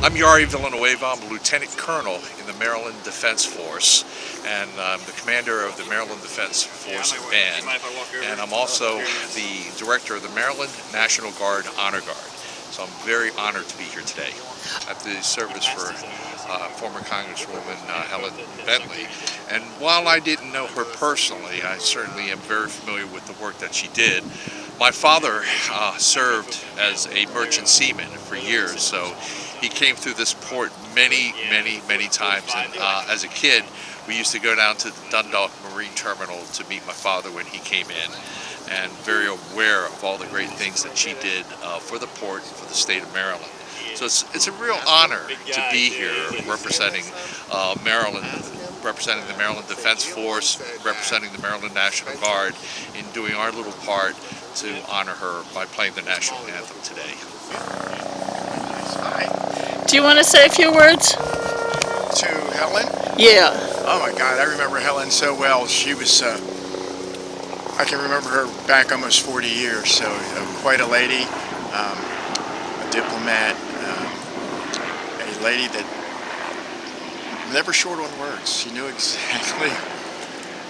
I'm Yari Villanueva. I'm a lieutenant colonel in the Maryland Defense Force, and I'm the commander of the Maryland Defense Force Band, and I'm also the director of the Maryland National Guard Honor Guard. So I'm very honored to be here today. At the service for former Congresswoman Helen Bentley, and while I didn't know her personally, I certainly am very familiar with the work that she did. My father served as a merchant seaman for years, so he came through this port many times, and as a kid we used to go down to the Dundalk Marine Terminal to meet my father when he came in, and very aware of all the great things that she did for the port and for the state of Maryland. So it's a real honor to be here representing Maryland, representing the Maryland Defense Force, representing the Maryland National Guard in doing our little part to honor her by playing the national anthem today. Do you want to say a few words? To Helen? Yeah. Oh my God, I remember Helen so well. She was, I can remember her back almost 40 years, so quite a lady, a diplomat, a lady that never short on words. She knew exactly,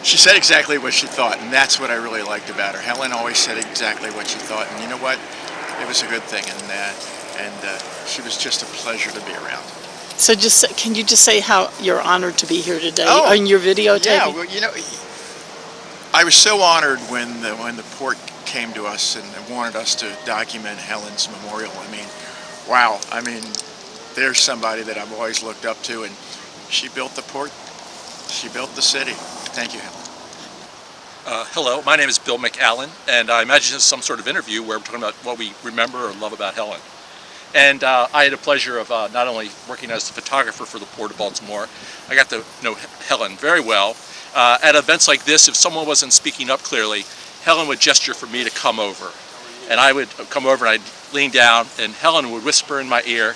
she said exactly what she thought, and that's what I really liked about her. Helen always said exactly what she thought, and you know what? It was a good thing, and she was just a pleasure to be around. So can you just say how you're honored to be here today on your videotape? Yeah, well, you know, I was so honored when the port came to us and wanted us to document Helen's memorial. I mean, wow. I mean, there's somebody that I've always looked up to, and she built the port. She built the city. Thank you, Helen. Hello, my name is Bill McAllen, and I imagine this is some sort of interview where we're talking about what we remember or love about Helen. And I had the pleasure of not only working as the photographer for the Port of Baltimore, I got to know Helen very well. At events like this, if someone wasn't speaking up clearly, Helen would gesture for me to come over. And I would come over and I'd lean down, and Helen would whisper in my ear,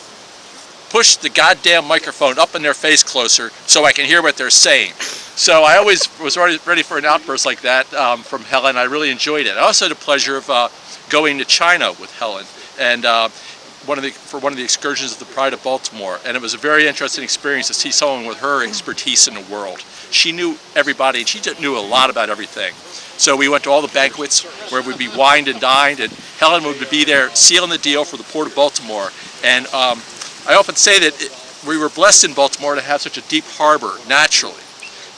push the goddamn microphone up in their face closer so I can hear what they're saying. So I always was ready for an outburst like that from Helen. I really enjoyed it. I also had the pleasure of going to China with Helen, and for one of the excursions of the Pride of Baltimore, and it was a very interesting experience to see someone with her expertise in the world. She knew everybody, and she knew a lot about everything. So we went to all the banquets where we'd be wined and dined, and Helen would be there sealing the deal for the Port of Baltimore. And I often say that we were blessed in Baltimore to have such a deep harbor, naturally.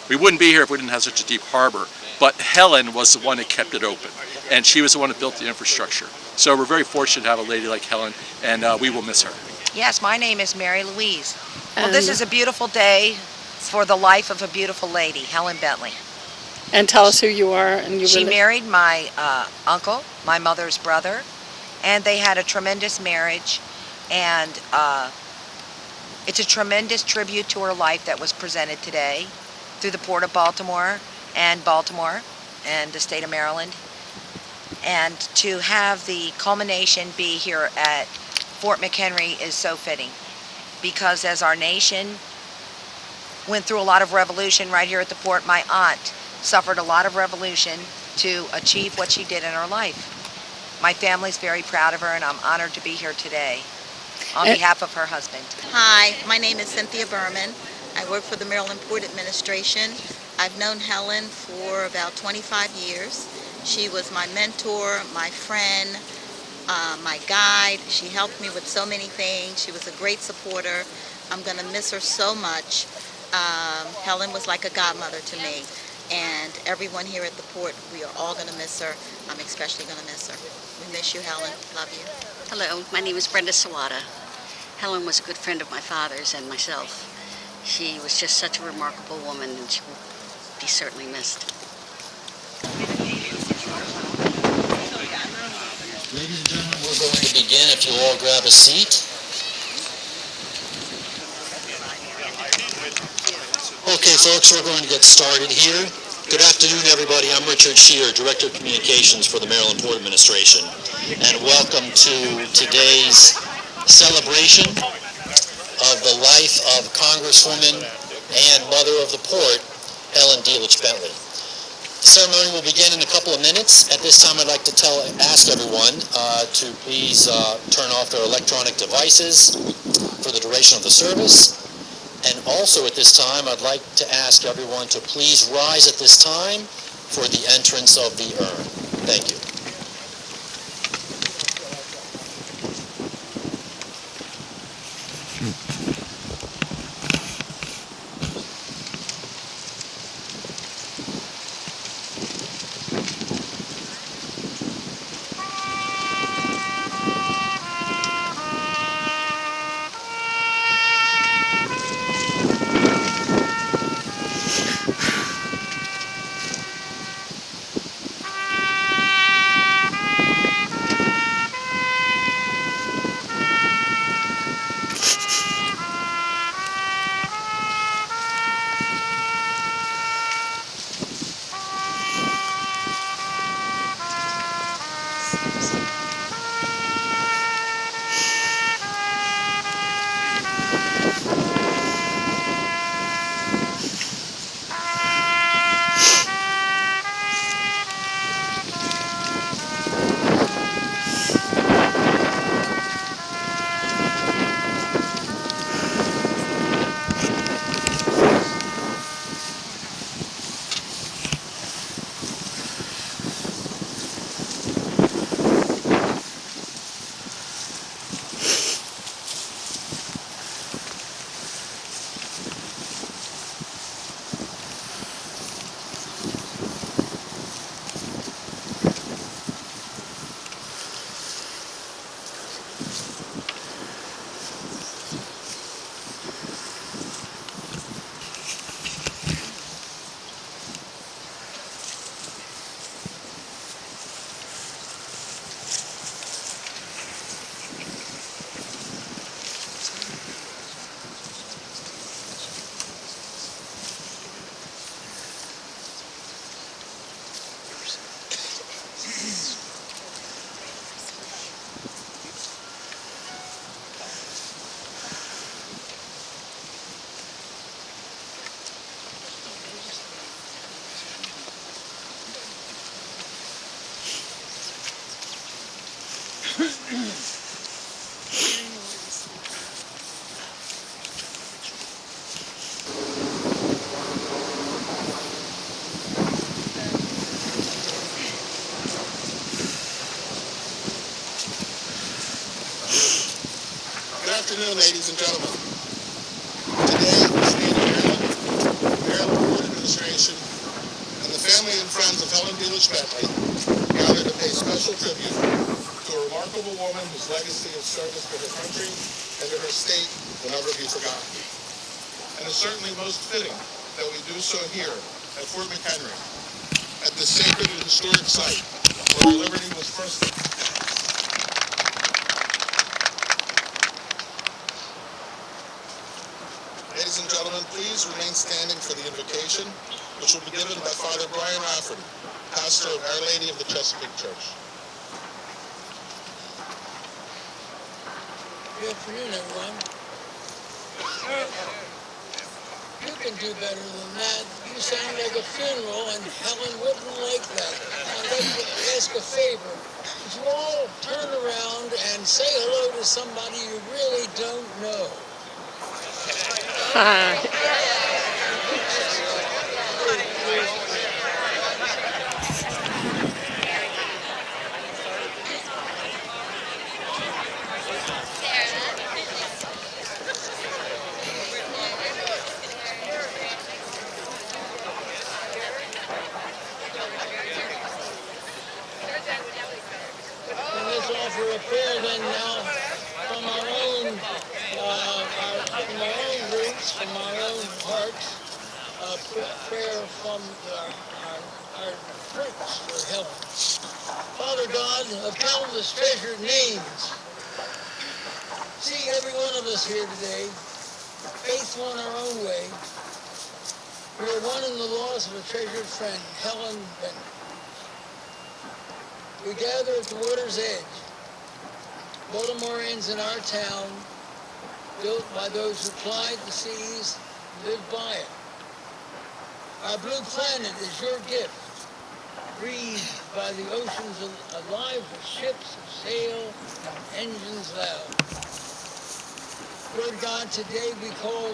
We wouldn't be here if we didn't have such a deep harbor, but Helen was the one that kept it open, and she was the one that built the infrastructure. So we're very fortunate to have a lady like Helen, and we will miss her. Yes, my name is Mary Louise. Well, this is a beautiful day for the life of a beautiful lady, Helen Bentley. And tell us who you are. And she married my uncle, my mother's brother, and they had a tremendous marriage, and it's a tremendous tribute to her life that was presented today through the Port of Baltimore and the state of Maryland. And to have the culmination be here at Fort McHenry is so fitting, because as our nation went through a lot of revolution right here at the port, my aunt suffered a lot of revolution to achieve what she did in her life. My family's very proud of her, and I'm honored to be here today on behalf of her husband. Hi, my name is Cynthia Berman. I work for the Maryland Port Administration. I've known Helen for about 25 years. She was my mentor, my friend, my guide. She helped me with so many things. She was a great supporter. I'm going to miss her so much. Helen was like a godmother to me. And everyone here at the port, we are all going to miss her. I'm especially going to miss her. We miss you, Helen. Love you. Hello, my name is Brenda Sawada. Helen was a good friend of my father's and myself. She was just such a remarkable woman, and she will be certainly missed. Ladies and gentlemen, we're going to begin. If you'll all grab a seat. Okay, folks, we're going to get started here. Good afternoon, everybody. I'm Richard Shear, Director of Communications for the Maryland Port Administration, and welcome to today's celebration of the life of Congresswoman and Mother of the Port, Helen Delich Bentley. The ceremony will begin in a couple of minutes. At this time, I'd like to ask everyone to please turn off their electronic devices for the duration of the service. And also at this time, I'd like to ask everyone to please rise at this time for the entrance of the urn. Thank you. Good afternoon, ladies and gentlemen. Today, the state of Maryland, the Maryland Board Administration, and the family and friends of Helen Delich Bentley gather to pay special tribute to a remarkable woman whose legacy of service to her country and to her state will never be forgotten. And it's certainly most fitting that we do so here at Fort McHenry, at this sacred and historic site where our liberty was first. Ladies and gentlemen, please remain standing for the invocation, which will be given by Father Brian Rafferty, pastor of Our Lady of the Chesapeake Church. Good afternoon, everyone. You can do better than that. You sound like a funeral, and Helen wouldn't like that. I'd like to ask a favor. Would you all turn around and say hello to somebody you really don't know? Hi. And let's offer a prayer then now from our own, from our own roots, from our own hearts. A prayer from our Prince for Helen. Father God, of countless treasured names, see every one of us here today, faithful in our own way. We are one in the loss of a treasured friend, Helen Bentley. We gather at the water's edge, Baltimoreans in our town, built by those who plied the seas, lived by it. Our blue planet is your gift, breathed by the oceans alive with ships of sail and engines loud. Lord God, today we call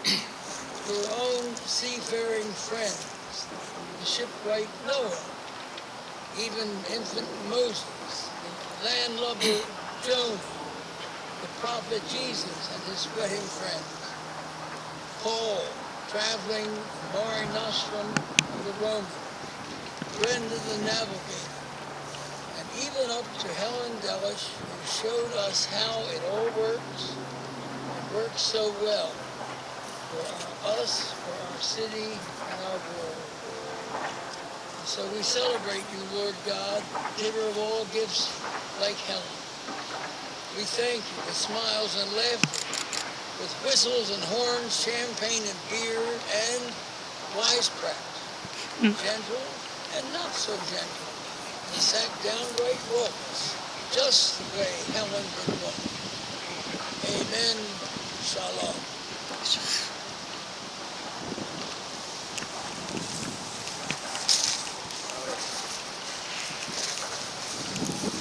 your own seafaring friends, the shipwright Noah, even infant Moses, the landlubber Jonah, the prophet Jesus and his sweating friends, Paul, traveling Mare Nostrum of the Romans, Brenda the navigator, and even up to Helen Delich, who showed us how it all works, and works so well for us, for our city, and our world. And so we celebrate you, Lord God, giver of all gifts like Helen. We thank you with smiles and laughter, with whistles and horns, champagne and beer, and wisecracks, gentle and not so gentle, and sat downright raucous, just the way Helen would want. Amen. Shalom.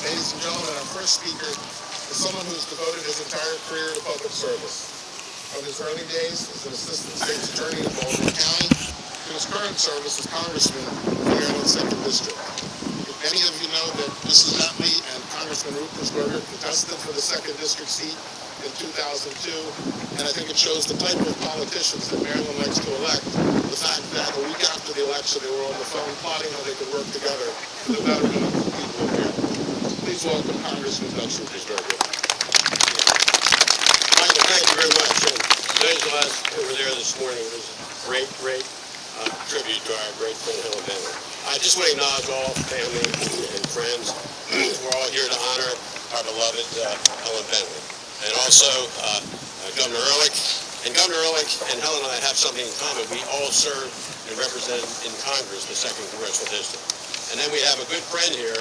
Ladies and gentlemen, our first speaker is someone who's devoted his entire career to public service. From his early days as an assistant state's attorney in Baltimore County to his current service as congressman in the Maryland 2nd District. Many of you know that Mrs. Bentley and Congressman Ruppersberger contested for the 2nd District seat in 2002, and I think it shows the type of politicians that Maryland likes to elect. The fact that a week after the election they were on the phone plotting how they could work together for the betterment of the people of Maryland. Please welcome Congressman Dutch Ruppersberger. Michael, thank you very much. And those of us who were there this morning, it was a great tribute to our great friend Helen Bentley. I just want to acknowledge all family and friends. We're all here to honor our beloved Helen Bentley. And also Governor Ehrlich. And Governor Ehrlich and Helen and I have something in common. We all served and represented in Congress the 2nd Congressional District. And then we have a good friend here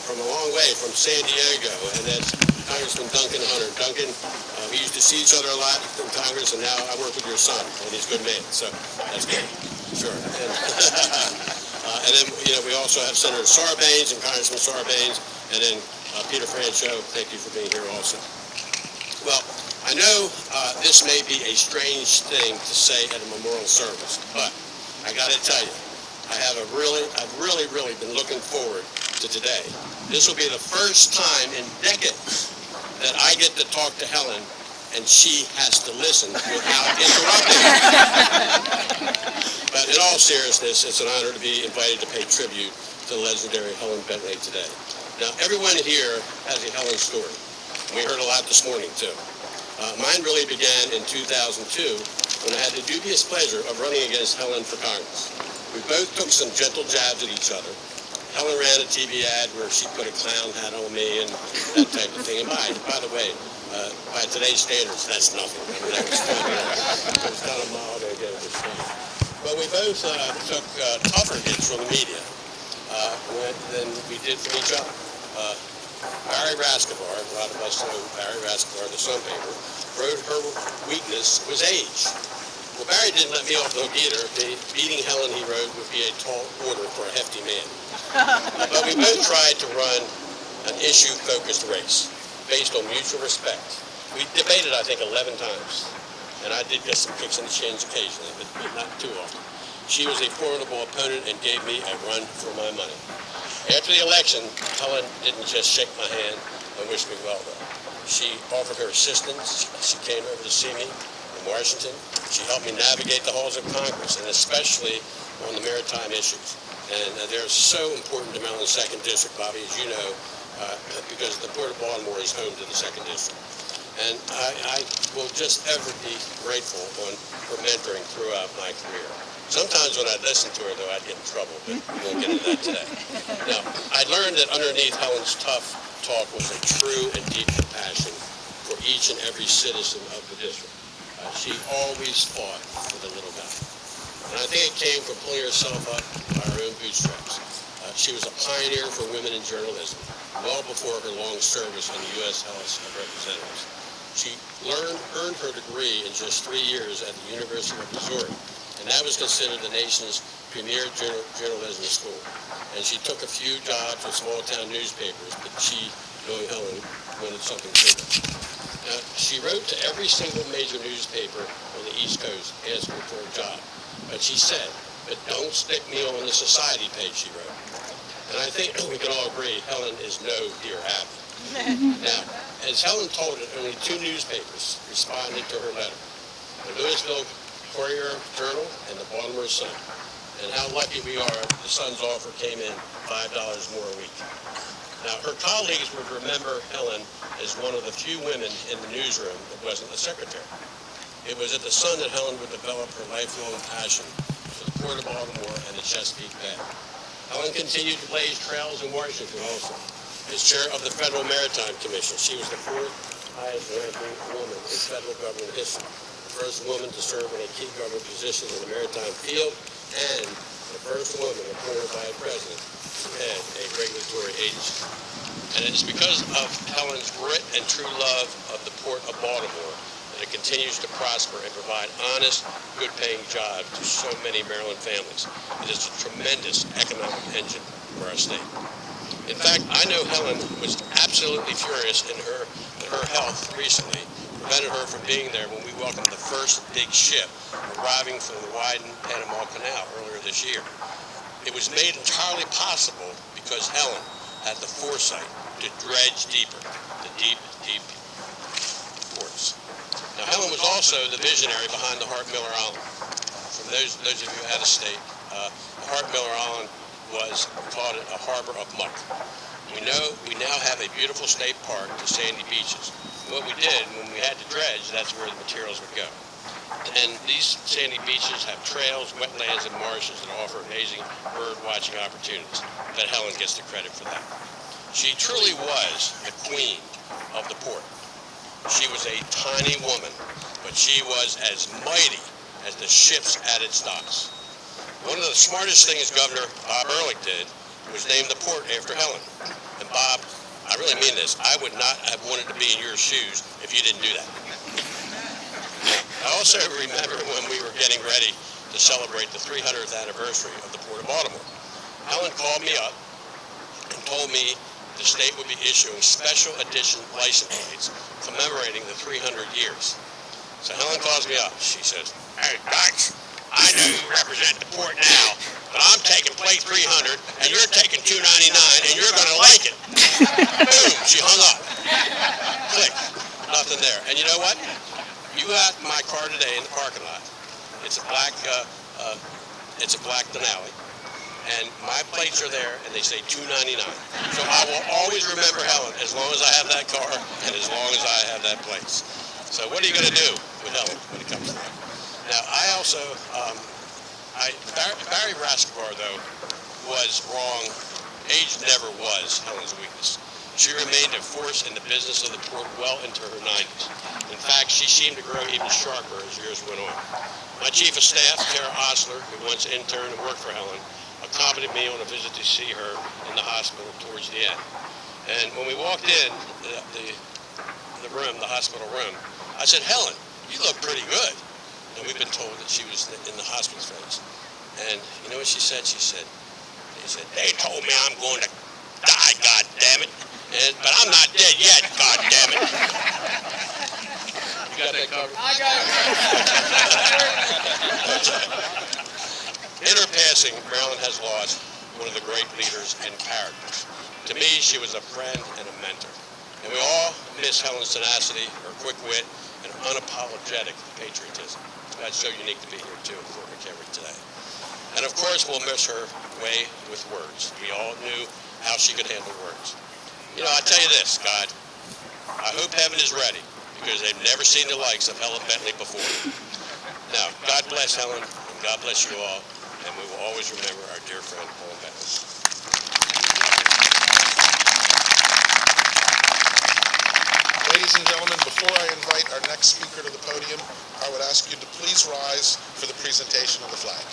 from a long way, from San Diego, and that's Congressman Duncan Hunter. Duncan, we used to see each other a lot in Congress, and now I work with your son, and he's a good man, so that's good. Sure. And then, we also have Senator Sarbanes and Congressman Sarbanes, and then Peter Franchot, thank you for being here also. Well, I know this may be a strange thing to say at a memorial service, but I got to tell you, I've really been looking forward to today. This will be the first time in decades that I get to talk to Helen and she has to listen without interrupting. But in all seriousness, it's an honor to be invited to pay tribute to the legendary Helen Bentley today. Now, everyone here has a Helen story. We heard a lot this morning, too. Mine really began in 2002 when I had the dubious pleasure of running against Helen for Congress. We both took some gentle jabs at each other. Helen ran a TV ad where she put a clown hat on me and that type of thing. And by the way, by today's standards, that's nothing. I mean, that was funny. It was kind of mild again. It was funny. But we both took tougher hits from the media than we did from each other. Barry Rascavar, a lot of us know Barry Rascavar, the Sun paper, wrote her weakness was age. Well, Barry didn't let me off the hook either. Beating Helen, he wrote, would be a tall order for a hefty man. But we both tried to run an issue-focused race based on mutual respect. We debated, I think, 11 times. And I did get some kicks in the shins occasionally, but not too often. She was a formidable opponent and gave me a run for my money. After the election, Helen didn't just shake my hand and wish me well, though. She offered her assistance. She came over to see me in Washington. She helped me navigate the halls of Congress, and especially on the maritime issues. And they're so important to Maryland's 2nd District, Bobby, as you know, because the Port of Baltimore is home to the 2nd District. And I will just ever be grateful on her mentoring throughout my career. Sometimes when I listen to her, though, I'd get in trouble, but we won't get into that today. Now, I learned that underneath Helen's tough talk was a true and deep compassion for each and every citizen of the district. She always fought for the little guy. And I think it came from pulling herself up by her own bootstraps. She was a pioneer for women in journalism, well before her long service in the U.S. House of Representatives. She earned her degree in just 3 years at the University of Missouri, and that was considered the nation's premier journalism school. And she took a few jobs with small-town newspapers, but she knowing Helen wanted something bigger. She wrote to every single major newspaper on the East Coast asking for a job. But she said, but don't stick me on the society page, she wrote. And I think we can all agree Helen is no Dear Abby. Now, as Helen told it, only 2 newspapers responded to her letter. The Louisville Courier-Journal and the Baltimore Sun. And how lucky we are, the Sun's offer came in $5 more a week. Now, her colleagues would remember Helen as one of the few women in the newsroom that wasn't a secretary. It was at the Sun that Helen would develop her lifelong passion for the Port of Baltimore and the Chesapeake Bay. Helen continued to blaze trails in Washington also. As chair of the Federal Maritime Commission, she was the 4th highest ranking woman in federal government history, the first woman to serve in a key government position in the maritime field, and the first woman appointed by a president to head a regulatory agency. And it's because of Helen's grit and true love of the Port of Baltimore that it continues to prosper and provide honest, good-paying jobs to so many Maryland families. It is a tremendous economic engine for our state. In fact, I know Helen was absolutely furious in her health recently prevented her from being there when we welcomed the first big ship arriving from the widened Panama Canal earlier this year. It was made entirely possible because Helen had the foresight to dredge deeper, the deep, deep ports. Now, Helen was also the visionary behind the Hart Miller Island. For those of you out of state, Hart Miller Island was called a harbor of muck. We now have a beautiful state park with sandy beaches. What we did when we had to dredge, that's where the materials would go. And these sandy beaches have trails, wetlands, and marshes that offer amazing bird watching opportunities. But Helen gets the credit for that. She truly was the queen of the port. She was a tiny woman, but she was as mighty as the ships at its docks. One of the smartest things Governor Bob Ehrlich did was name the port after Helen. And Bob, I really mean this, I would not have wanted to be in your shoes if you didn't do that. I also remember when we were getting ready to celebrate the 300th anniversary of the Port of Baltimore. Helen called me up and told me the state would be issuing special edition license plates commemorating the 300 years. So Helen calls me up. She says, "Hey, Dutch, I know you represent the port now, but I'm taking plate 300 and you're taking 299 and you're going to like it." Boom, she hung up. Click, nothing there. And you know what? You got my car today in the parking lot. It's a black Denali, and my plates are there, and they say 299. So I will always remember Helen as long as I have that car and as long as I have that place. So what are you going to do with Helen when it comes to that? Now, I also, Barry Rascabar, though, was wrong. Age never was Helen's weakness. She remained a force in the business of the port well into her 90s. In fact, she seemed to grow even sharper as years went on. My chief of staff, Tara Osler, who once interned and worked for Helen, accompanied me on a visit to see her in the hospital towards the end. And when we walked in the room, the hospital room, I said, "Helen, you look pretty good." And we've been told that she was in the hospice phase. And you know what she said? She said, "They told me I'm going to die, God damn it. But I'm not dead yet, God damn it." You got that covered? I got it. In her passing, Maryland has lost one of the great leaders and characters. To me, she was a friend and a mentor. And we all miss Helen's tenacity, her quick wit, and unapologetic patriotism. That's so unique to be here, too, in Fort McHenry today. And of course, we'll miss her way with words. We all knew how she could handle words. You know, I tell you this, God, I hope heaven is ready, because they've never seen the likes of Helen Bentley before. Now, God bless Helen, and God bless you all, and we will always remember our dear friend, Helen Bentley. Ladies and gentlemen, before I invite our next speaker to the podium, I would ask you to please rise for the presentation of the flag.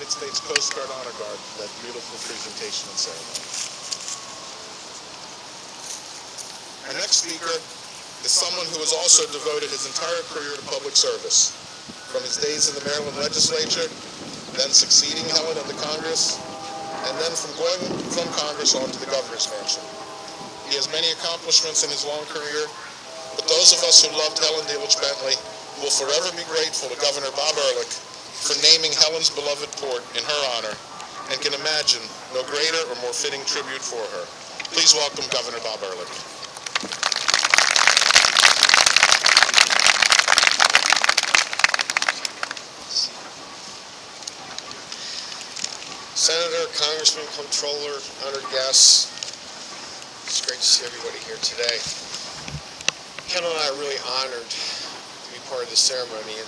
United States Coast Guard Honor Guard for that beautiful presentation and ceremony. Our next speaker is someone who has also devoted his entire career to public service, from his days in the Maryland legislature, then succeeding Helen in the Congress, and then from going from Congress on to the governor's mansion. He has many accomplishments in his long career, but those of us who loved Helen Delich Bentley will forever be grateful to Governor Bob Ehrlich for naming Helen's beloved port in her honor, and can imagine no greater or more fitting tribute for her. Please welcome Governor Bob Ehrlich. Senator, Congressman, Comptroller, honored guests, it's great to see everybody here today. Kendall and I are really honored to be part of the ceremony, and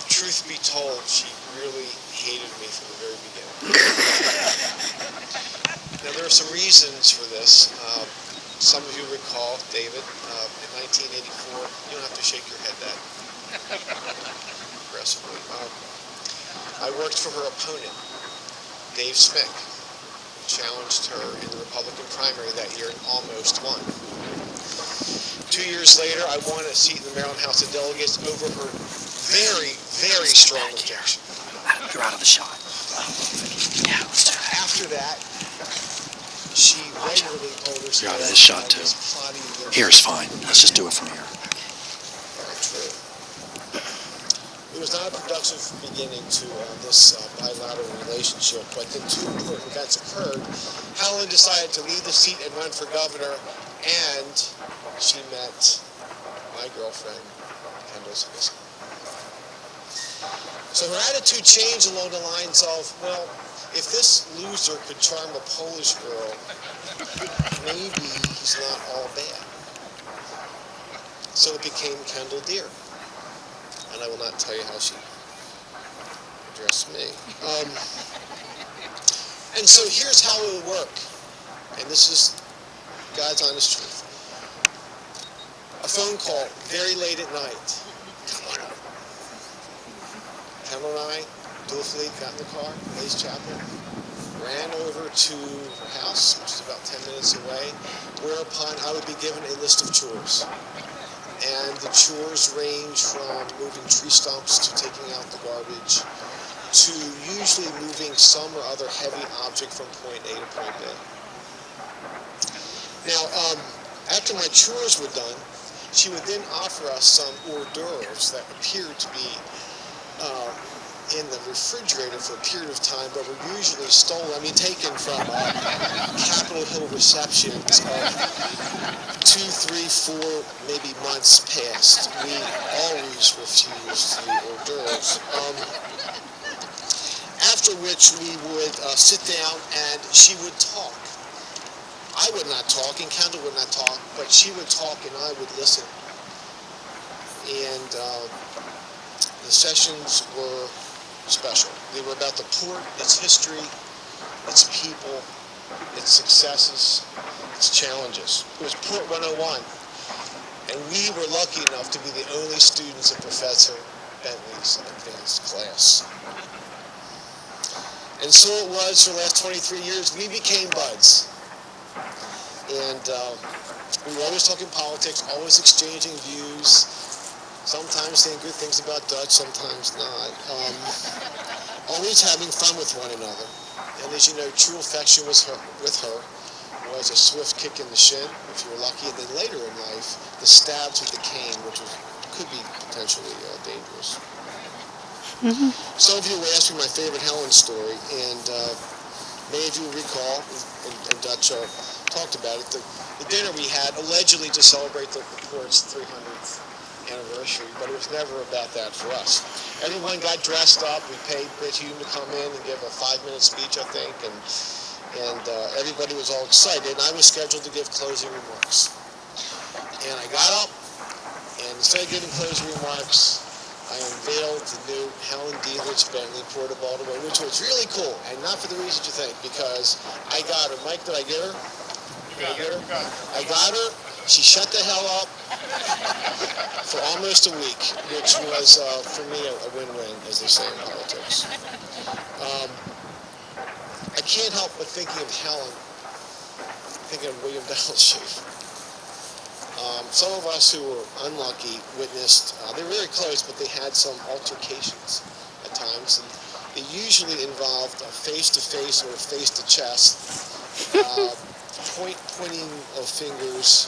truth be told, she really hated me from the very beginning. Now, there are some reasons for this. Some of you recall, David, in 1984, you don't have to shake your head that aggressively. I worked for her opponent, Dave Smith, who challenged her in the Republican primary that year and almost won. 2 years later, I won a seat in the Maryland House of Delegates over her very, very strong objection. You're out of the shot. Yeah, let's do it. After that, she regularly told her You're out of this shot, too. Here's fine. Let's just do it from here. Very true. It was not a productive beginning to this bilateral relationship, but then two important events occurred. Helen decided to leave the seat and run for governor, and she met my girlfriend, Kendall Smith. So her attitude changed along the lines of, well, if this loser could charm a Polish girl, maybe he's not all bad. So it became Kendall Dear. And I will not tell you how she addressed me. And so here's how it would work. And this is God's honest truth. A phone call very late at night. Come on over. Kendall and I dutifully got in the car, Blaze Chapel, ran over to her house, which is about 10 minutes away, whereupon I would be given a list of chores. And the chores range from moving tree stumps to taking out the garbage to usually moving some or other heavy object from point A to point B. Now, after my chores were done, she would then offer us some hors d'oeuvres that appeared to be in the refrigerator for a period of time, but were usually stolen, taken from Capitol Hill receptions of 2, 3, 4, maybe months past. We always refused the hors d'oeuvres. After which we would sit down and she would talk. I would not talk and Kendall would not talk, but she would talk and I would listen. And the sessions were special. They were about the port, its history, its people, its successes, its challenges. It was Port 101, and we were lucky enough to be the only students of Professor Bentley's advanced class. And so it was for the last 23 years, we became buds. And we were always talking politics, always exchanging views, sometimes saying good things about Dutch, sometimes not. Always having fun with one another. And as you know, true affection with her was a swift kick in the shin, if you were lucky, and then later in life, the stabs with the cane, which could be potentially dangerous. Mm-hmm. Some of you will ask me my favorite Helen story, and many of you will recall, and Dutch talked about it, the dinner we had allegedly to celebrate the port's 300th anniversary, but it was never about that for us. Everyone got dressed up. We paid Brit Hume to come in and give a 5-minute speech, I think, and everybody was all excited, and I was scheduled to give closing remarks. And I got up, and instead of giving closing remarks, I unveiled the new Helen Delich Bentley Port of Baltimore, which was really cool, and not for the reasons you think, because I got her. Mike, did I get her? I got her. She shut the hell up for almost a week, which was, for me, a win-win, as they say in politics. I can't help but thinking of Helen, thinking of William Delich. Some of us who were unlucky witnessed, they were very close, but they had some altercations at times, and they usually involved a face-to-face or a face-to-chest, pointing of fingers,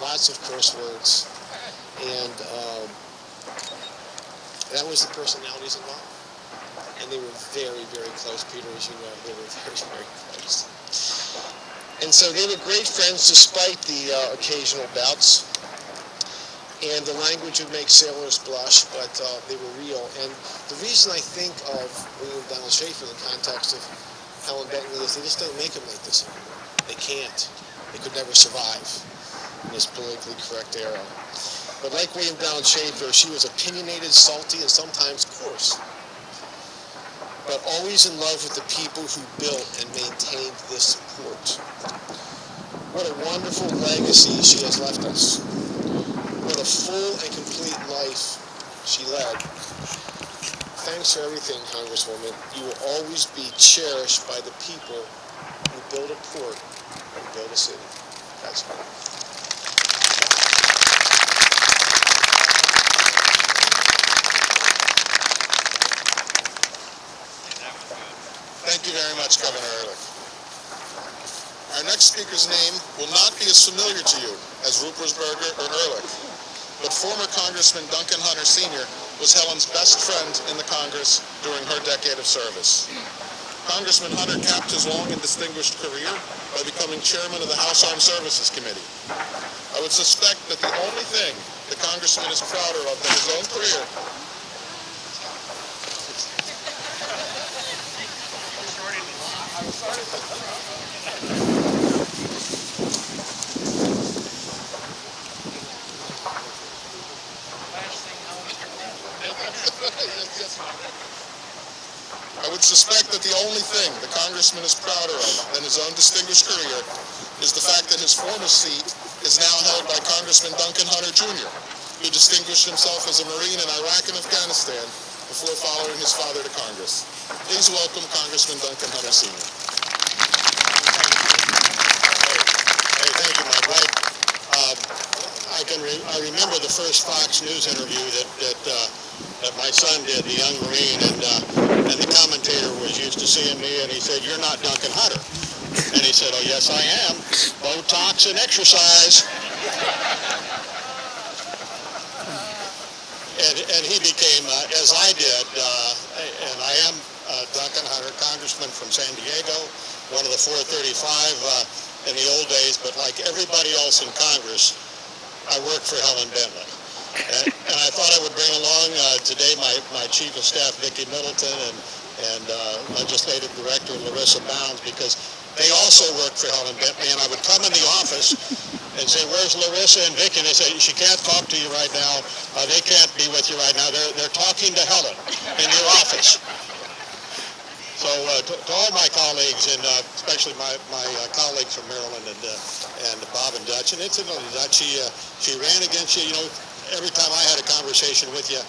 lots of curse words, and that was the personalities involved. And they were very, very close, Peter, as you know, they were very, very close. And so they were great friends despite the occasional bouts. And the language would make sailors blush, but they were real. And the reason I think of William Donald Schaefer in the context of Helen Bentley is they just don't make them like this anymore. They can't. They could never survive in this politically correct era. But like William Donald Schaefer, she was opinionated, salty, and sometimes coarse. But always in love with the people who built and maintained this port. What a wonderful legacy she has left us. What a full and complete life she led. Thanks for everything, Congresswoman. You will always be cherished by the people who build a port and build a city. That's all. Thank you very much, Governor Ehrlich. Our next speaker's name will not be as familiar to you as Ruppersberger or Ehrlich, but former Congressman Duncan Hunter Sr. was Helen's best friend in the Congress during her decade of service. Congressman Hunter capped his long and distinguished career by becoming chairman of the House Armed Services Committee. I would suspect that the only thing the congressman is prouder of than his own career I would suspect that the only thing the congressman is prouder of than his own distinguished career is the fact that his former seat is now held by Congressman Duncan Hunter Jr., who distinguished himself as a Marine in Iraq and Afghanistan before following his father to Congress. Please welcome Congressman Duncan Hunter Sr. Hey, thank you, Mike. I remember the first Fox News interview that my son did, the young Marine, and the commentator was used to seeing me, and he said, "You're not Duncan Hunter." And he said, "Oh, yes, I am. Botox and exercise." And he became, as I did, and I am Duncan Hunter, congressman from San Diego, one of the 435 in the old days, but like everybody else in Congress, I worked for Helen Bentley. And I thought I would bring along today my chief of staff, Vicki Middleton, and legislative director, Larissa Bounds, because they also worked for Helen Bentley, and I would come in the office and say, "Where's Larissa and Vicki?" And they say, "She can't talk to you right now. They can't be with you right now. They're talking to Helen in your office." So to all my colleagues, and especially my colleagues from Maryland and Bob and Dutch, and incidentally, Dutch, she ran against you. You know, every time I had a conversation with you,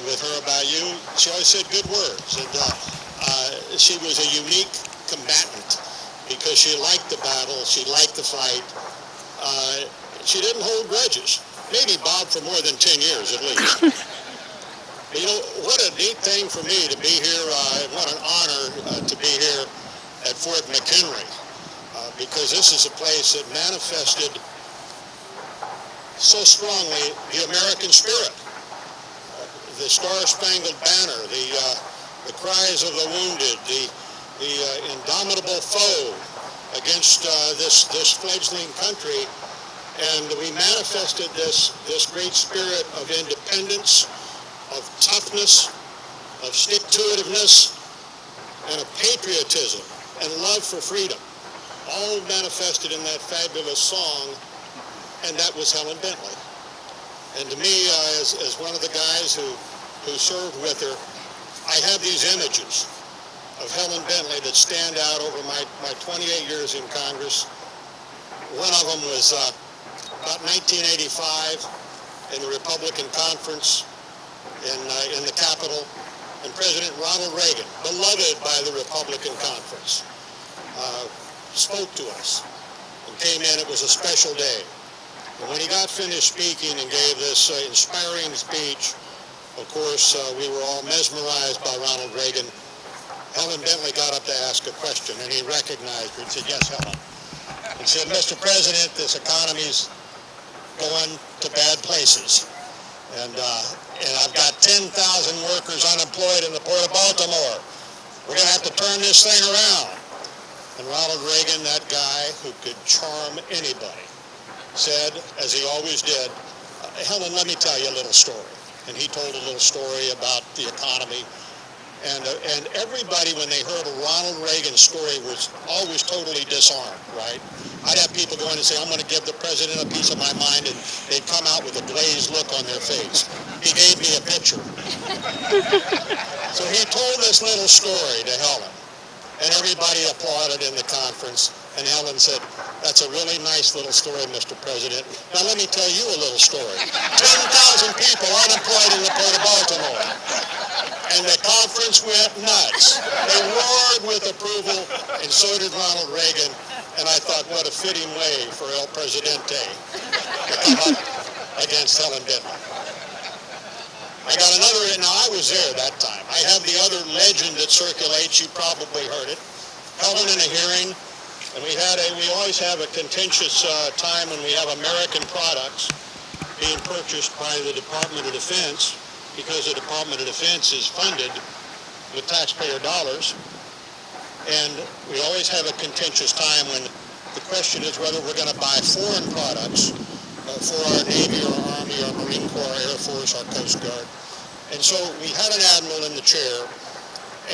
with her about you, she always said good words. And she was a unique combatant because she liked the battle, she liked the fight. She didn't hold grudges. Maybe Bob for more than 10 years at least. You know, what a neat thing for me to be here, what an honor to be here at Fort McHenry, because this is a place that manifested so strongly the American spirit. The Star-Spangled Banner, the cries of the wounded, the indomitable foe against this fledgling country, and we manifested this great spirit of independence, of toughness, of stick-to-itiveness, and of patriotism and love for freedom, all manifested in that fabulous song, and that was Helen Bentley. And to me, as one of the guys who served with her, I have these images of Helen Bentley that stand out over my 28 years in Congress. One of them was about 1985 in the Republican conference in the Capitol, and President Ronald Reagan, beloved by the Republican Conference, spoke to us and came in. It was a special day. And when he got finished speaking and gave this inspiring speech, of course, we were all mesmerized by Ronald Reagan. Helen Bentley got up to ask a question, and he recognized her. He said, "Yes, Helen." He said, "Mr. President, this economy's going to bad places. And I've got 10,000 workers unemployed in the Port of Baltimore. We're going to have to turn this thing around." And Ronald Reagan, that guy who could charm anybody, said, as he always did, "Helen, let me tell you a little story." And he told a little story about the economy. And everybody, when they heard a Ronald Reagan story, was always totally disarmed, right? I'd have people go in and say, "I'm going to give the president a piece of my mind," and they'd come out with a glazed look on their face. He gave me a picture. So he told this little story to Helen, and everybody applauded in the conference. And Helen said, "That's a really nice little story, Mr. President. Now let me tell you a little story. 10,000 people unemployed in the Port of Baltimore." And the conference went nuts. They roared with approval, and so did Ronald Reagan. And I thought, what a fitting way for El Presidente to come up against Helen Bentley. I got another, now I was there that time. I have the other legend that circulates, you probably heard it. Helen in a hearing, and we always have a contentious time when we have American products being purchased by the Department of Defense, because the Department of Defense is funded with taxpayer dollars. And we always have a contentious time when the question is whether we're going to buy foreign products for our Navy or Army or Marine Corps, Air Force, our Coast Guard. And so we had an admiral in the chair,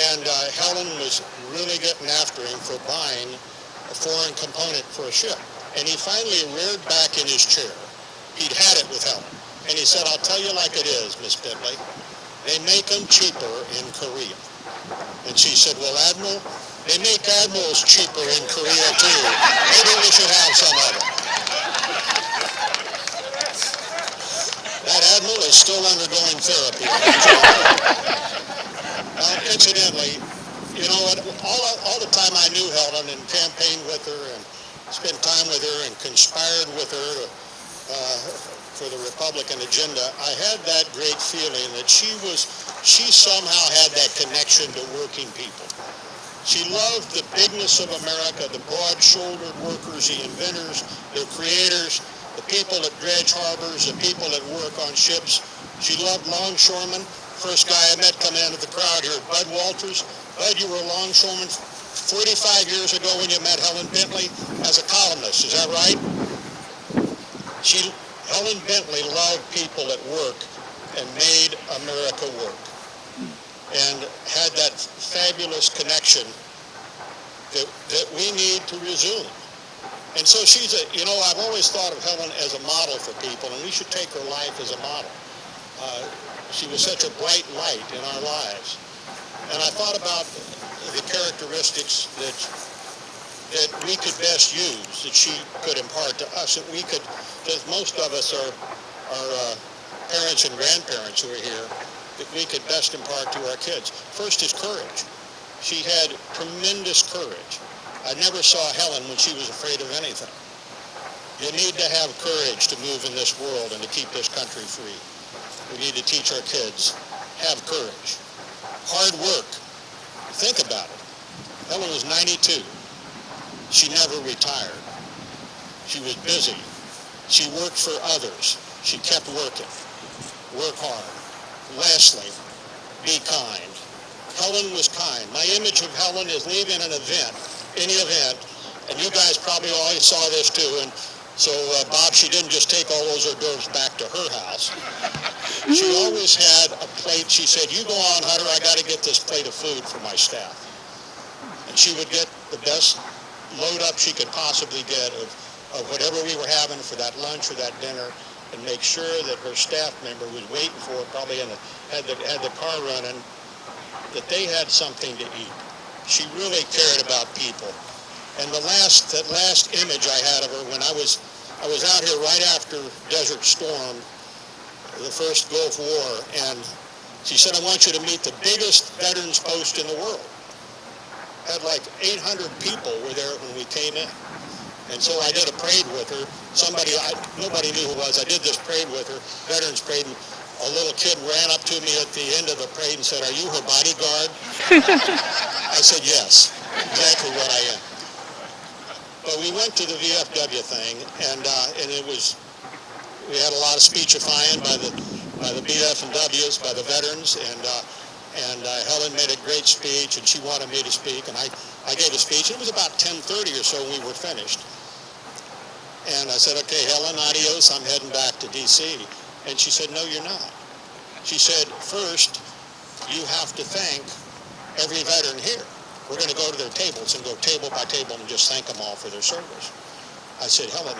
and Helen was really getting after him for buying a foreign component for a ship. And he finally reared back in his chair. He'd had it with Helen. And he said, "I'll tell you like it is, Miss Bentley. They make them cheaper in Korea." And she said, "Well, Admiral, they make admirals cheaper in Korea, too. Maybe we should have some of them." That admiral is still undergoing therapy. Incidentally, you know what, all the time I knew Helen and campaigned with her and spent time with her and conspired with her for the Republican agenda, I had that great feeling that she somehow had that connection to working people. She loved the bigness of America, the broad-shouldered workers, the inventors, the creators, the people that dredge harbors, the people that work on ships. She loved longshoremen. First guy I met coming into the crowd here, Bud Walters. Bud, you were a longshoreman 45 years ago when you met Helen Bentley as a columnist. Is that right? Helen Bentley loved people at work and made America work, and had that fabulous connection that we need to resume. And so I've always thought of Helen as a model for people, and we should take her life as a model. She was such a bright light in our lives. And I thought about the characteristics that we could best use, that she could impart to us, that we could, because most of us are parents and grandparents who are here, that we could best impart to our kids. First is courage. She had tremendous courage. I never saw Helen when she was afraid of anything. You need to have courage to move in this world and to keep this country free. We need to teach our kids, have courage. Hard work. Think about it. Helen was 92. She never retired. She was busy. She worked for others. She kept working. Work hard. Lastly, be kind. Helen was kind. My image of Helen is leaving an event, any event, and you guys probably always saw this too, and so Bob, she didn't just take all those hors d'oeuvres back to her house. She always had a plate. She said, "You go on, Hunter, I got to get this plate of food for my staff." And she would get the best load up she could possibly get of whatever we were having for that lunch or that dinner, and make sure that her staff member was waiting for it, probably had the car running, that they had something to eat. She really cared about people. And that last image I had of her when I was out here right after Desert Storm, the first Gulf War, and She said, I want you to meet the biggest veterans post in the world. Had like 800 people were there when we came in. And so I did a parade with her. Nobody knew who it was. I did this parade with her, veterans parade, and a little kid ran up to me at the end of the parade and said, are you her bodyguard? I said, yes, exactly what I am. But we went to the VFW thing, and we had a lot of speechifying by the BF and Ws, by the veterans, and Helen made a great speech, and she wanted me to speak, and I gave a speech. It was about 10:30 or so when we were finished. And I said, okay, Helen, adios, I'm heading back to D.C. And she said, no, you're not. She said, first, you have to thank every veteran here. We're going to go to their tables and go table by table and just thank them all for their service. I said, Helen,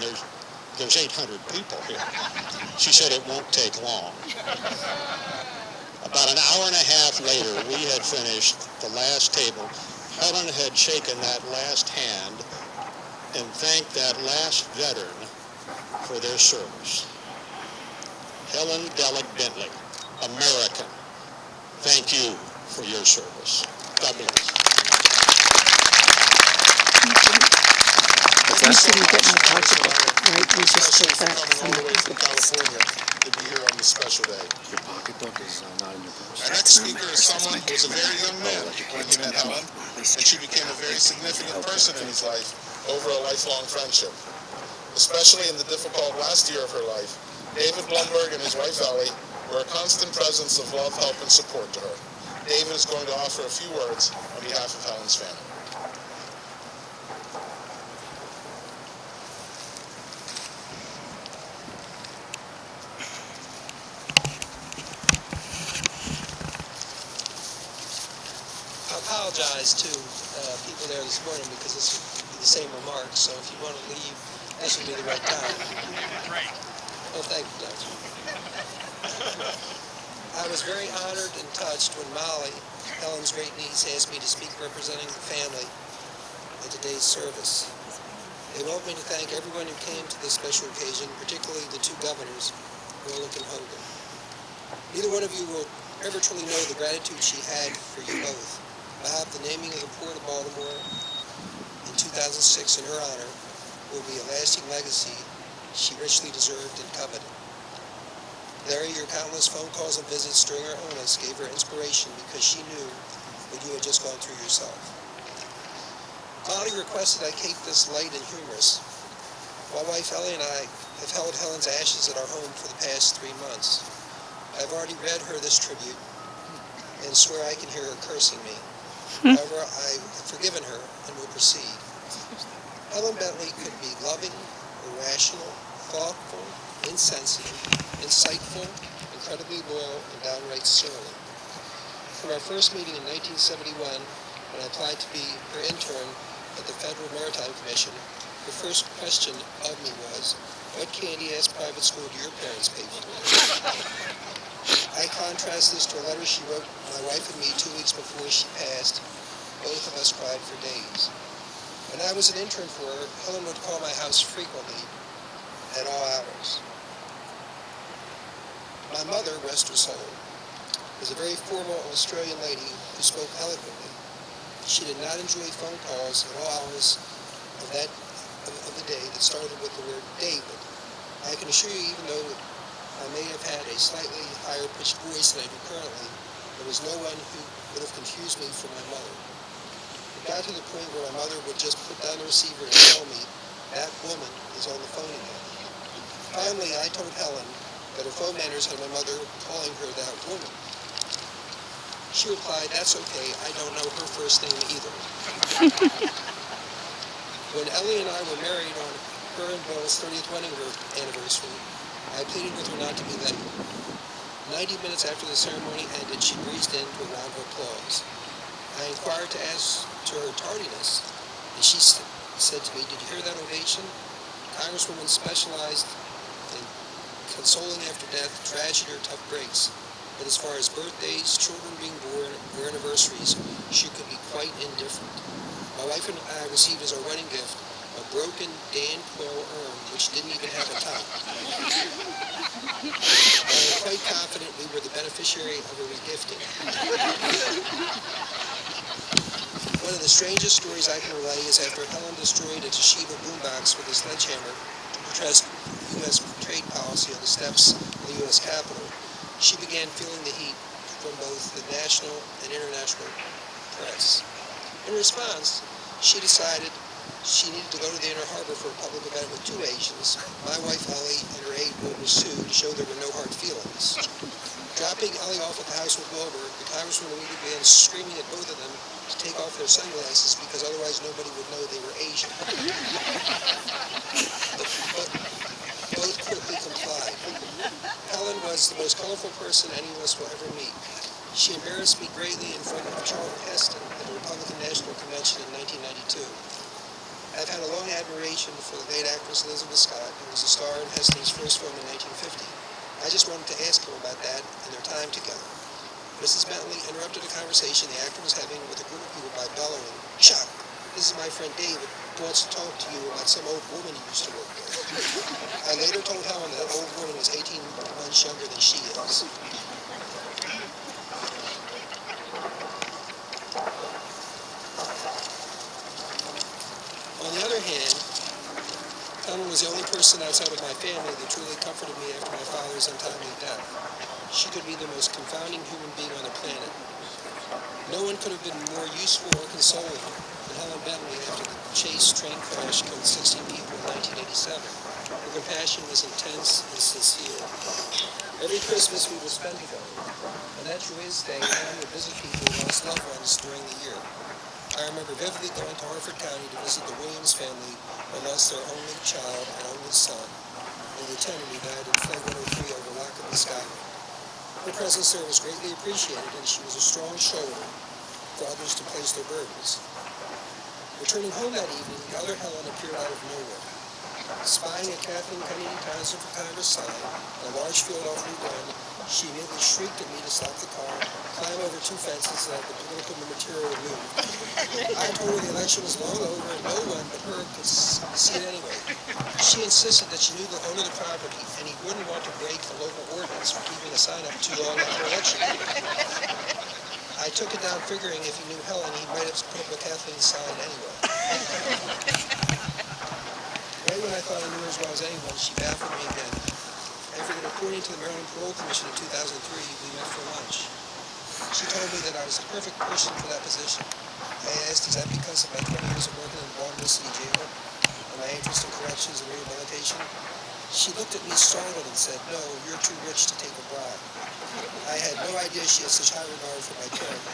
there's 800 people here. She said, it won't take long. About an hour and a half later, we had finished the last table. Helen had shaken that last hand and thanked that last veteran for their service. Helen Delich Bentley, American, thank you for your service. God bless. You didn't get my pocketbook, right? You just took that from all the way from California to be here on this special day. Your pocketbook is not in your purse. Our next speaker is someone who was a very young man when he met Helen, and she became a very significant person in his life over a lifelong friendship. Especially in the difficult last year of her life, David Blumberg and his wife Ellie were a constant presence of love, help, and support to her. David is going to offer a few words on behalf of Helen's family. I apologize to people there this morning because this will be the same remarks, so if you want to leave, this would be the right time. Oh, thank you, Doctor. I was very honored and touched when Molly, Helen's great niece, asked me to speak representing the family at today's service. They want me to thank everyone who came to this special occasion, particularly the two governors, Rowland and Hogan. Neither one of you will ever truly know the gratitude she had for you both. I have the naming of the Port of Baltimore in 2006 in her honor will be a lasting legacy she richly deserved and coveted. Larry, your countless phone calls and visits during her illness gave her inspiration because she knew what you had just gone through yourself. Molly requested I keep this light and humorous. My wife Ellie and I have held Helen's ashes at our home for the past 3 months. I've already read her this tribute and swear I can hear her cursing me. However, I have forgiven her and will proceed. Helen Bentley could be loving, irrational, thoughtful, insensitive, insightful, incredibly loyal, and downright surly. From our first meeting in 1971, when I applied to be her intern at the Federal Maritime Commission, the first question of me was, what candy-ass private school do your parents pay for? I contrast this to a letter she wrote my wife and me 2 weeks before she passed. Both of us cried for days. When I was an intern for her, Helen would call my house frequently at all hours. My mother, rest her soul, was a very formal Australian lady who spoke eloquently. She did not enjoy phone calls at all hours of the day that started with the word David. I can assure you, even though I may have had a slightly higher pitched voice than I do currently, there was no one who would have confused me from my mother. It got to the point where my mother would just put down the receiver and tell me, that woman is on the phone again. Finally, I told Helen that her phone manners had my mother calling her that woman. She replied, that's okay, I don't know her first name either. When Ellie and I were married on her and Bill's 30th wedding anniversary, I pleaded with her not to be late. 90 minutes after the ceremony ended, she breezed into a round of applause. I inquired as to her tardiness, and she said to me, did you hear that ovation? Congresswomen specialized in consoling after death, tragedy, or tough breaks. But as far as birthdays, children being born, or anniversaries, she could be quite indifferent. My wife and I received as our wedding gift a a broken Dan Quill urn which didn't even have a top. I am quite confident we were the beneficiary of a regifting. One of the strangest stories I can relay is after Helen destroyed a Toshiba boombox with a sledgehammer to protest U.S. trade policy on the steps of the U.S. Capitol, she began feeling the heat from both the national and international press. In response, she decided she needed to go to the Inner Harbor for a public event with two Asians, my wife Ellie and her aide Wilbur Sue, to show there were no hard feelings. Dropping Ellie off at the house with Wilbur, the congressman immediately began screaming at both of them to take off their sunglasses because otherwise nobody would know they were Asian. But both quickly complied. Helen was the most colorful person any of us will ever meet. She embarrassed me greatly in front of Charlton Heston at the Republican National Convention in 1992. I've had a long admiration for the late actress Elizabeth Scott, who was a star in Heston's first film in 1950. I just wanted to ask him about that and their time together. Mrs. Bentley interrupted a conversation the actor was having with a group of people by bellowing, "Chuck, this is my friend David, who wants to talk to you about some old woman he used to work with." I later told Helen that old woman was 18 months younger than she is. On the other hand, Helen was the only person outside of my family that truly comforted me after my father's untimely death. She could be the most confounding human being on the planet. No one could have been more useful or consoling than Helen Bentley after the Chase train crash killed 16 people in 1987. Her compassion was intense and sincere. Every Christmas we would spend together. On that Wednesday, Helen would visit people who lost loved ones during the year. I remember vividly going to Harford County to visit the Williams family who lost their only child and only son, a lieutenant who died in Flight 103 over Lockwood, Scotland. Her presence there was greatly appreciated, and she was a strong shoulder for others to place their burdens. Returning home that evening, the other Helen appeared out of nowhere. Spying a Kathleen Kennedy Townsend for Congress sign in a large field off Route 1, she immediately shrieked at me to stop the car, climb over two fences, and have the political material removed. I told her the election was long over and no one but her could see it anyway. She insisted that she knew the owner of the property and he wouldn't want to break the local ordinance for keeping a sign up too long after election. I took it down figuring if he knew Helen, he might have put up a Kathleen sign anyway. Right when I thought I knew her as well as anyone, she baffled me again. According to the Maryland Parole Commission in 2003, we met for lunch. She told me that I was the perfect person for that position. I asked, is that because of my 20 years of working in the Baltimore City Jail and my interest in corrections and rehabilitation? She looked at me startled and said, "No, you're too rich to take a bribe." I had no idea she had such high regard for my character.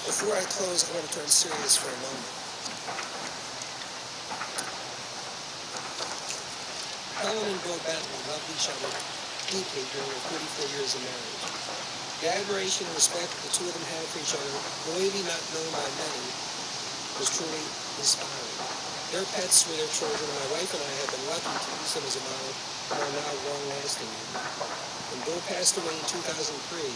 Before I close, I want to turn serious for a moment. Helen and Bill Bentley loved each other deeply during their 34 years of marriage. The admiration and respect that the two of them had for each other, though maybe not known by many, was truly inspiring. Their pets were their children, and my wife and I have been lucky to use them as a model for our now long-lasting union. When Bill passed away in 2003,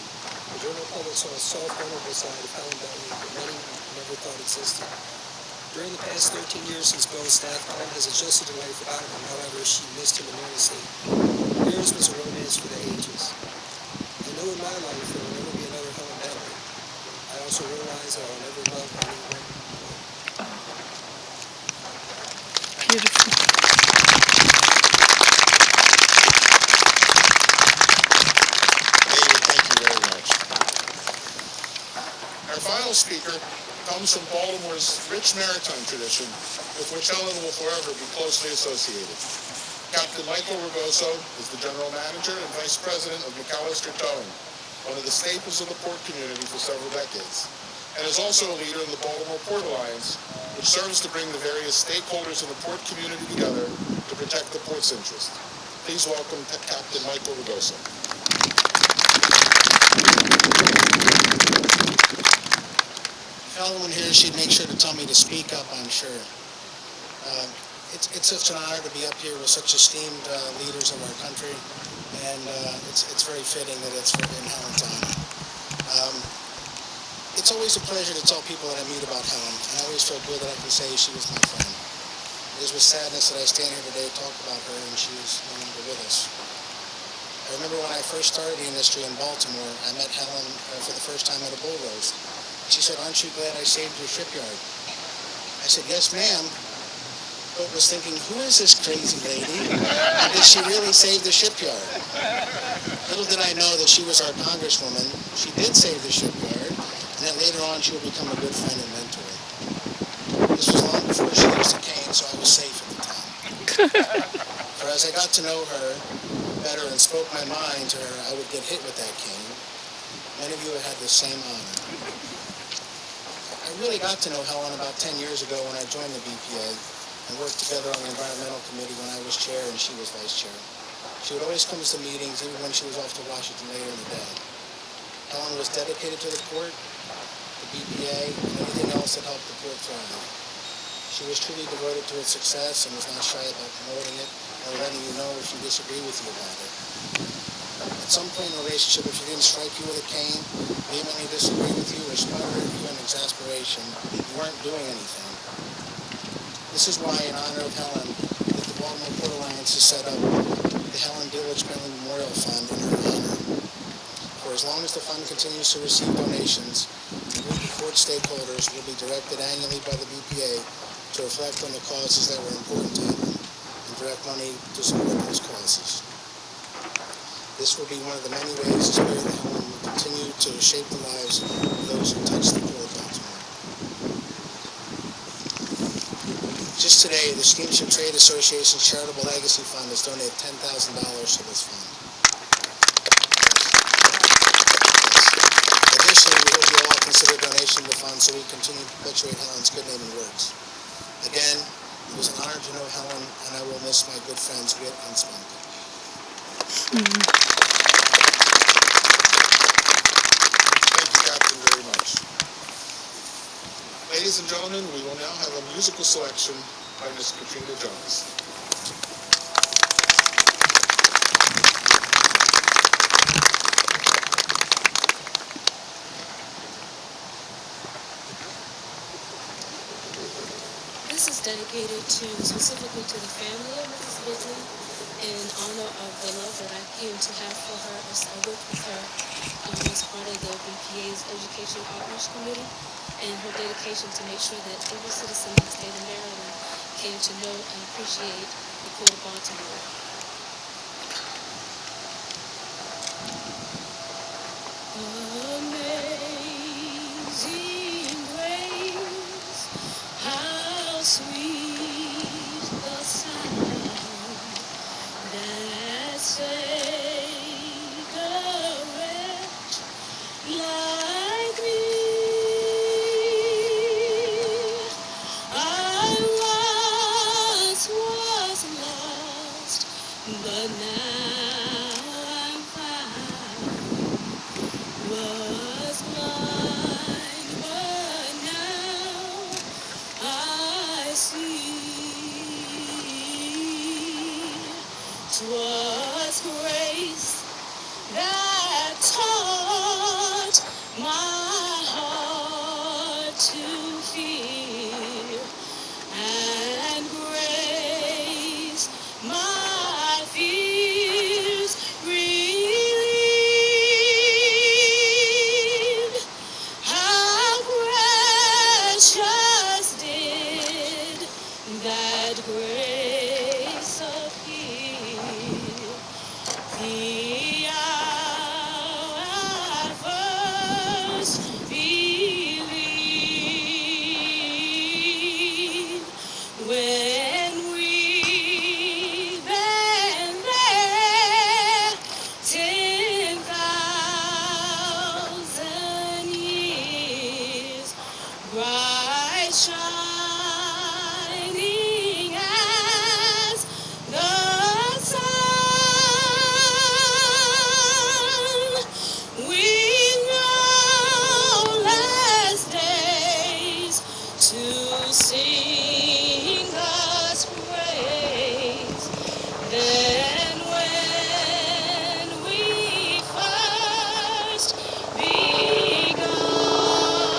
the general public saw a soft, vulnerable side of Helen Bentley that many never thought existed. During the past 13 years since Bill's death, Helen has adjusted to life without him. However, she missed him enormously. Theirs was a romance for the ages. I know in my life there will never be another Helen Bentley. I also realize that I will never love anyone. Beautiful. David, thank you very much. Our final speaker comes from Baltimore's rich maritime tradition, with which Helen will forever be closely associated. Captain Michael Ragoso is the general manager and vice president of McAllister Towing, one of the staples of the port community for several decades, and is also a leader in the Baltimore Port Alliance, which serves to bring the various stakeholders in the port community together to protect the port's interest. Please welcome Captain Michael Ragoso. Helen were here, she'd make sure to tell me to speak up, I'm sure. It's such an honor to be up here with such esteemed leaders of our country, and it's very fitting that it's in Helen's honor. It's always a pleasure to tell people that I meet about Helen, and I always feel good that I can say she was my friend. It is with sadness that I stand here today to talk about her, and she is no longer with us. I remember when I first started the industry in Baltimore, I met Helen for the first time at a bull roast. She said, "Aren't you glad I saved your shipyard?" I said, "Yes, ma'am," but was thinking, who is this crazy lady? And did she really save the shipyard? Little did I know that she was our congresswoman. She did save the shipyard, and then later on she would become a good friend and mentor. This was long before she used a cane, so I was safe at the time. For as I got to know her better and spoke my mind to her, I would get hit with that cane. Many of you have had the same honor. I really got to know Helen about 10 years ago when I joined the BPA and worked together on the environmental committee when I was chair and she was vice chair. She would always come to meetings even when she was off to Washington later in the day. Helen was dedicated to the port, the BPA, and anything else that helped the port thrive. She was truly devoted to its success and was not shy about promoting it or letting you know if she disagreed with you about it. At some point in the relationship, if she didn't strike you with a cane, vehemently disagree with you, or sputter at you in exasperation, you weren't doing anything. This is why, in honor of Helen, that the Baltimore Port Alliance has set up the Helen Delich Bentley Memorial Fund in her honor. For as long as the fund continues to receive donations, a group of port stakeholders will be directed annually by the BPA to reflect on the causes that were important to Helen and direct money to support those causes. This will be one of the many ways the spirit of Helen will continue to shape the lives of those who touch the Port of Baltimore. Just today, the Steamship Trade Association's Charitable Legacy Fund has donated $10,000 to this fund. Additionally, we hope you all consider donation to the fund so we continue to perpetuate Helen's good name and works. Again, it was an honor to know Helen, and I will miss my good friend's wit and spunk. Thank you, Captain, very much. Ladies and gentlemen, we will now have a musical selection by Miss Katrina Jones. This is dedicated specifically to the family of Mrs. Bentley in honor of the love that I came to have for her as I worked with her as part of the BPA's Education Outreach Committee, and her dedication to make sure that every citizen in the state of Maryland came to know and appreciate the Port of Baltimore. Amazing grace, how sweet the sound that saved a wretch like me. I once was lost, but now I'm found. Was blind, but now I see. 'Twas grace that taught my heart to fear, and grace my fears relieved. How precious did that grace appear the hour I first believed, when we've been there 10,000 years, bright shining as the sun, with no last days to sing us praise. Then when we first begun,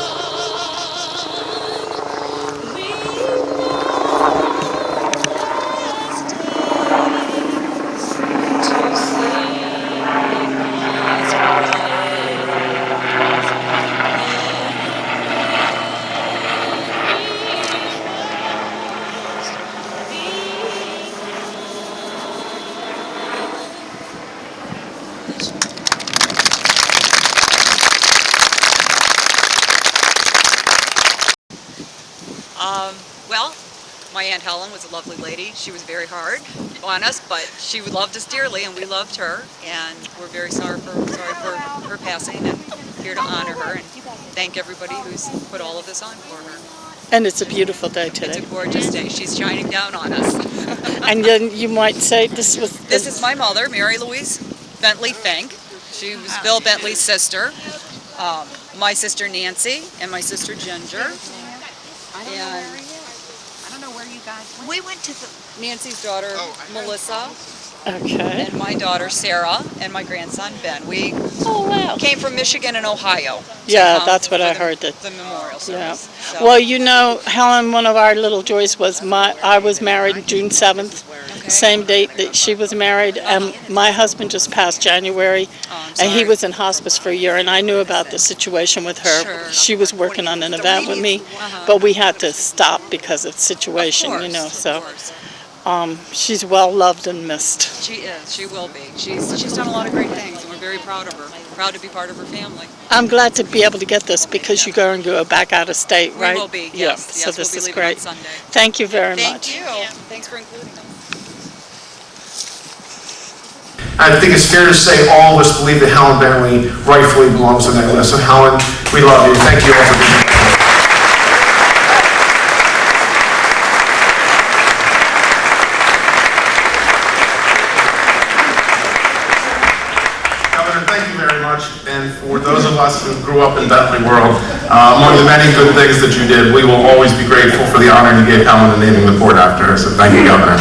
Well, my Aunt Helen was a lovely lady. She was very hard on us, but she loved us dearly, and we loved her. And we're very sorry for her passing, and here to honor her and thank everybody who's put all of this on for her. And it's a beautiful day It's today. a gorgeous day. She's shining down on us. And then you might say this This is my mother, Mary Louise Bentley Fink. She was Bill Bentley's sister. My sister Nancy and my sister Ginger. And I don't know where you guys went. We went to the... Nancy's daughter Melissa. Okay. And my daughter Sarah and my grandson Ben. We wow. came from Michigan and Ohio. Yeah, that's what I heard. The memorial service. Yeah. Well, you know, Helen, one of our little joys was I was married June 7th, same date that she was married, and my husband just passed January, and he was in hospice for a year, and I knew about the situation with her. Sure. She was working on an event with me, but we had to stop because of the situation, you know, so. She's well loved and missed. She is. She will be. She's done a lot of great things, and we're very proud of her. Proud to be part of her family. I'm glad to be able to get this because you're going to go back out of state, right? We will be. Yeah. Yes. So this we'll is be great. leaving on Sunday. Thank you very much. Thank you. Thanks for including us. I think it's fair to say all of us believe that Helen Bentley rightfully belongs on that list. So Helen, we love you. Thank you all for being here. And for those of us who grew up in Bentley world, among the many good things that you did, we will always be grateful for the honor you gave Helen in naming the port after her. So thank you, Governor.